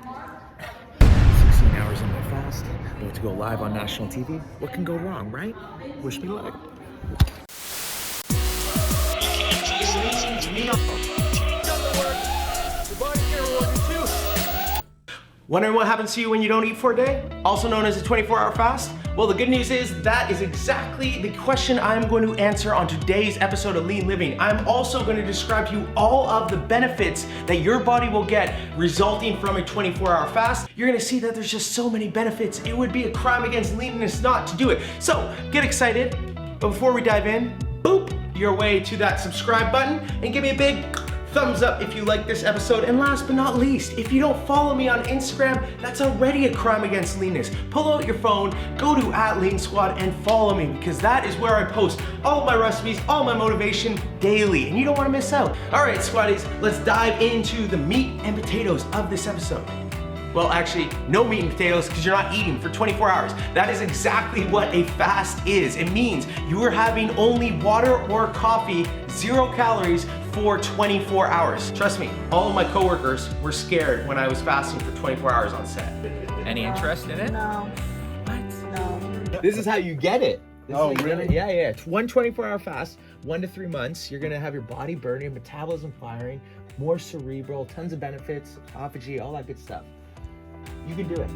16 hours in my fast, about to go live on national TV. What can go wrong, right? Wish me luck. Wondering what happens to you when you don't eat for a day? Also known as a 24-hour fast? Well, the good news is that is exactly the question I'm going to answer on today's episode of Lean Living. I'm also going to describe to you all of the benefits that your body will get resulting from a 24-hour fast. You're going to see that there's just so many benefits. It would be a crime against leanness not to do it. So get excited. But before we dive in, boop your way to that subscribe button and give me a big thumbs up if you like this episode. And last but not least, if you don't follow me on Instagram, that's already a crime against leanness. Pull out your phone, go to @LEANSQUAD and follow me, because that is where I post all my recipes, all my motivation daily, and you don't want to miss out. All right, squaddies, let's dive into the meat and potatoes of this episode. Well, actually, no meat and potatoes, because you're not eating for 24 hours. That is exactly what a fast is. It means you are having only water or coffee, 0 calories, for 24 hours. Trust me, all of my coworkers were scared when I was fasting for 24 hours on set. Any interest in it? No. What? No. This is how you get it. Oh, really? Yeah. It's one 24-hour fast, 1 to 3 months. You're gonna have your body burning, metabolism firing, more cerebral, tons of benefits, autophagy, all that good stuff. You can do it.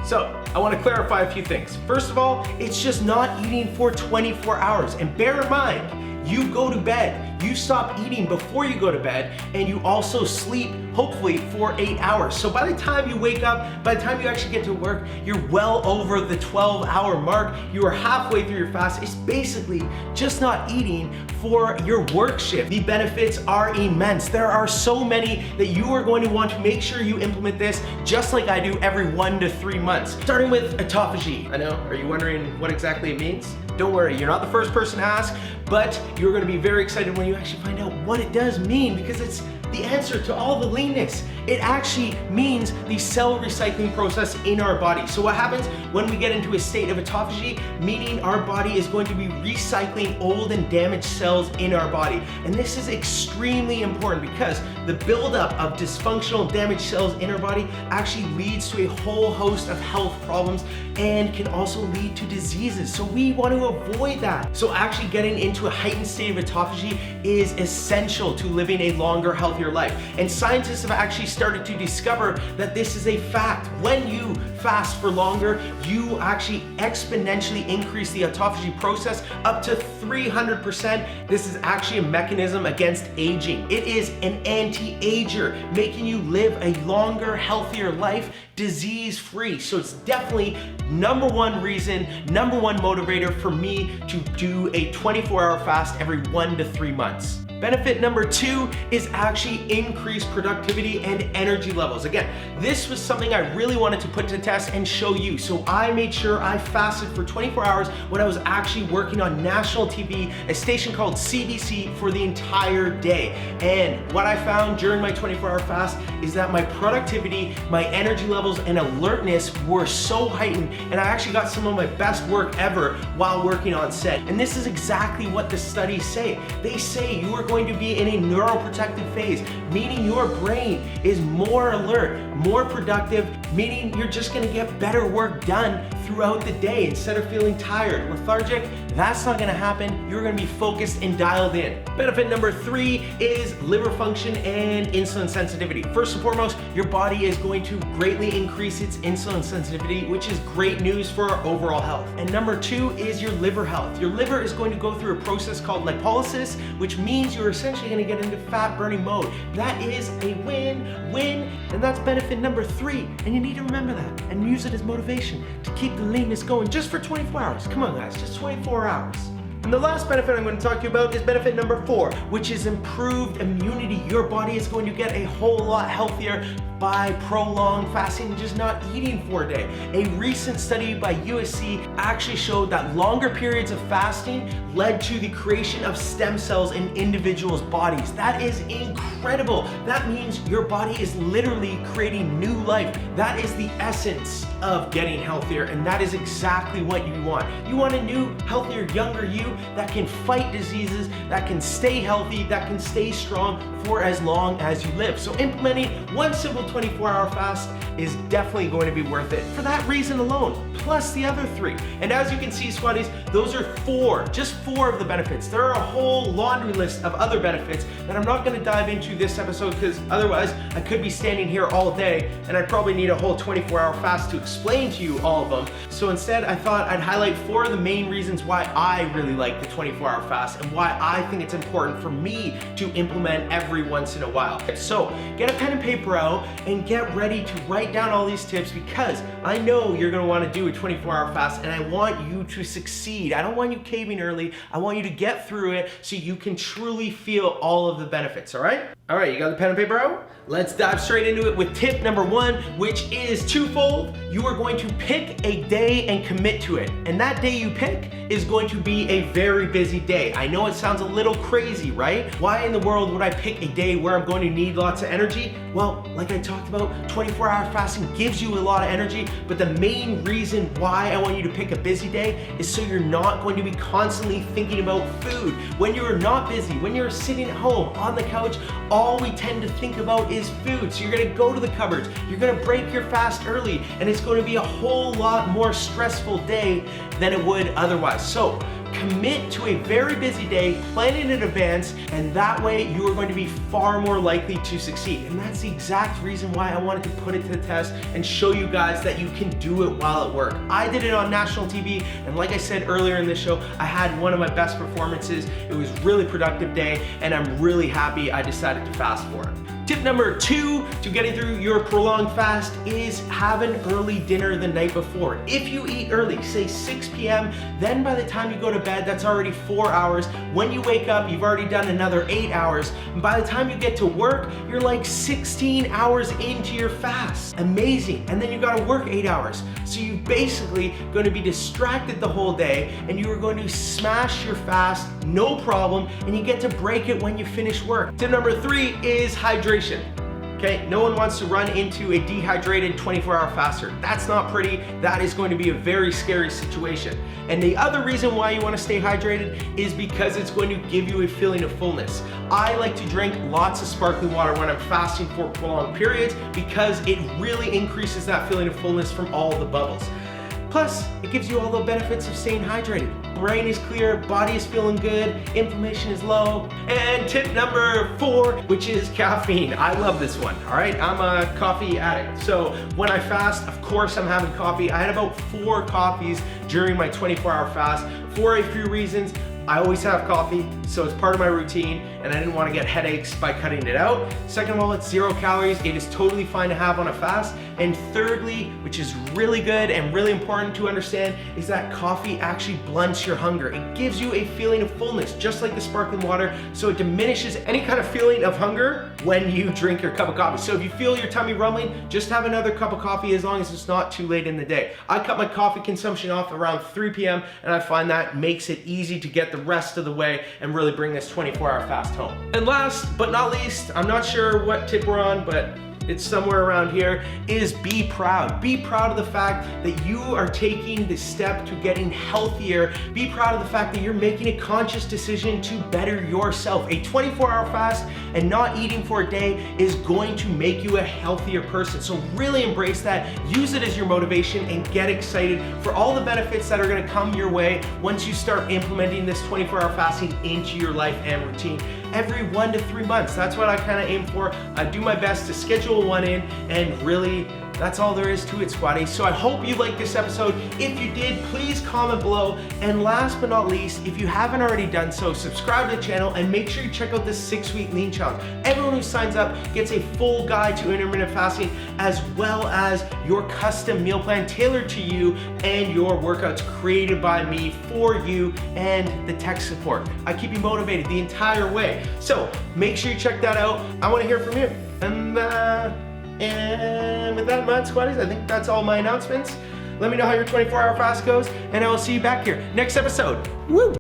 So, I want to clarify a few things. First of all, it's just not eating for 24 hours. And bear in mind, you go to bed, you stop eating before you go to bed, and you also sleep, hopefully, for 8 hours. So by the time you wake up, by the time you actually get to work, you're well over the 12-hour mark. You are halfway through your fast. It's basically just not eating for your work shift. The benefits are immense. There are so many that you are going to want to make sure you implement this, just like I do, every 1 to 3 months. Starting with autophagy. I know, are you wondering what exactly it means? Don't worry, you're not the first person to ask, but you're gonna be very excited when you actually find out what it does mean, because it's the answer to all the leanness. It actually means the cell recycling process in our body. So what happens when we get into a state of autophagy, meaning our body is going to be recycling old and damaged cells in our body. And this is extremely important, because the buildup of dysfunctional damaged cells in our body actually leads to a whole host of health problems and can also lead to diseases. So we want to avoid that. So actually getting into a heightened state of autophagy is essential to living a longer, healthier life. And scientists have actually started to discover that this is a fact. When you fast for longer, you actually exponentially increase the autophagy process up to 300%. This is actually a mechanism against aging. It is an anti-ager, making you live a longer, healthier life, disease-free. So it's definitely #1 reason, #1 motivator for me to do a 24-hour fast every 1 to 3 months. Benefit #2 is actually increased productivity and energy levels. Again, this was something I really wanted to put to test and show you. So I made sure I fasted for 24 hours when I was actually working on national TV, a station called CBC, for the entire day. And what I found during my 24-hour fast is that my productivity, my energy levels, and alertness were so heightened, and I actually got some of my best work ever while working on set. And this is exactly what the studies say. They say you are going to be in a neuroprotective phase, meaning your brain is more alert, more productive, meaning you're just gonna get better work done throughout the day instead of feeling tired, lethargic. That's not gonna happen. You're gonna be focused and dialed in. Benefit #3 is liver function and insulin sensitivity. First and foremost, your body is going to greatly increase its insulin sensitivity, which is great news for our overall health. And #2 is your liver health. Your liver is going to go through a process called lipolysis, which means you're essentially gonna get into fat burning mode. That is a win-win, and that's benefit #3. And you need to remember that and use it as motivation to keep the leanness going just for 24 hours. Come on guys, just 24 hours. And the last benefit I'm going to talk to you about is benefit #4, which is improved immunity. Your body is going to get a whole lot healthier by prolonged fasting and just not eating for a day. A recent study by USC actually showed that longer periods of fasting led to the creation of stem cells in individuals' bodies. That is incredible. That means your body is literally creating new life. That is the essence of getting healthier, and that is exactly what you want. You want a new, healthier, younger you that can fight diseases, that can stay healthy, that can stay strong for as long as you live. So implementing one simple full 24-hour fast is definitely going to be worth it for that reason alone, plus the other 3. And as you can see, squaddies, those are just 4 of the benefits. There are a whole laundry list of other benefits that I'm not gonna dive into this episode, because otherwise I could be standing here all day and I'd probably need a whole 24-hour fast to explain to you all of them. So instead, I thought I'd highlight 4 of the main reasons why I really like the 24-hour fast and why I think it's important for me to implement every once in a while. So get a pen and paper out and get ready to write down all these tips, because I know you're gonna wanna do a 24-hour fast and I want you to succeed. I don't want you caving early. I want you to get through it so you can truly feel all of the benefits, all right? All right, you got the pen and paper out? Let's dive straight into it with tip number 1, which is twofold. You are going to pick a day and commit to it. And that day you pick is going to be a very busy day. I know it sounds a little crazy, right? Why in the world would I pick a day where I'm going to need lots of energy? Well, like I talked about, 24-hour fasting gives you a lot of energy, but the main reason why I want you to pick a busy day is so you're not going to be constantly thinking about food. When you're not busy, when you're sitting at home on the couch, all we tend to think about is food. So you're gonna go to the cupboards, you're gonna break your fast early, and it's gonna be a whole lot more stressful day than it would otherwise. So commit to a very busy day, plan it in advance, and that way you are going to be far more likely to succeed. And that's the exact reason why I wanted to put it to the test and show you guys that you can do it while at work. I did it on national TV, and like I said earlier in this show, I had one of my best performances. It was a really productive day, and I'm really happy I decided to fast for it. Tip number 2 to getting through your prolonged fast is have an early dinner the night before. If you eat early, say 6 p.m., then by the time you go to bed, that's already 4 hours. When you wake up, you've already done another 8 hours. And by the time you get to work, you're like 16 hours into your fast. Amazing. And then you gotta work 8 hours. So you're basically gonna be distracted the whole day, and you are going to smash your fast, no problem, and you get to break it when you finish work. Tip number 3 is hydration. Okay, no one wants to run into a dehydrated 24-hour faster. That's not pretty. That is going to be a very scary situation. And the other reason why you want to stay hydrated is because it's going to give you a feeling of fullness. I like to drink lots of sparkling water when I'm fasting for prolonged periods because it really increases that feeling of fullness from all the bubbles. Plus, it gives you all the benefits of staying hydrated. Brain is clear, body is feeling good, inflammation is low. And tip number 4, which is caffeine. I love this one, all right? I'm a coffee addict. So when I fast, of course I'm having coffee. I had about 4 coffees during my 24-hour fast for a few reasons. I always have coffee, so it's part of my routine, and I didn't want to get headaches by cutting it out. Second of all, it's 0 calories. It is totally fine to have on a fast. And thirdly, which is really good and really important to understand, is that coffee actually blunts your hunger. It gives you a feeling of fullness, just like the sparkling water, so it diminishes any kind of feeling of hunger when you drink your cup of coffee. So if you feel your tummy rumbling, just have another cup of coffee as long as it's not too late in the day. I cut my coffee consumption off around 3 p.m. and I find that makes it easy to get the rest of the way and really bring this 24-hour fast home. And last but not least, I'm not sure what tip we're on, but it's somewhere around here, is be proud. Be proud of the fact that you are taking the step to getting healthier. Be proud of the fact that you're making a conscious decision to better yourself. A 24-hour fast and not eating for a day is going to make you a healthier person. So really embrace that, use it as your motivation, and get excited for all the benefits that are gonna come your way once you start implementing this 24-hour fasting into your life and routine. Every 1 to 3 months. That's what I kind of aim for. I do my best to schedule one in, and really, that's all there is to it, squaddy. So I hope you liked this episode. If you did, please comment below. And last but not least, if you haven't already done so, subscribe to the channel and make sure you check out this 6-week lean challenge. Everyone who signs up gets a full guide to intermittent fasting, as well as your custom meal plan tailored to you and your workouts created by me for you and the tech support. I keep you motivated the entire way. So make sure you check that out. I want to hear from you. And with that, Mod Squaddies, I think that's all my announcements. Let me know how your 24-hour fast goes, and I will see you back here next episode. Woo!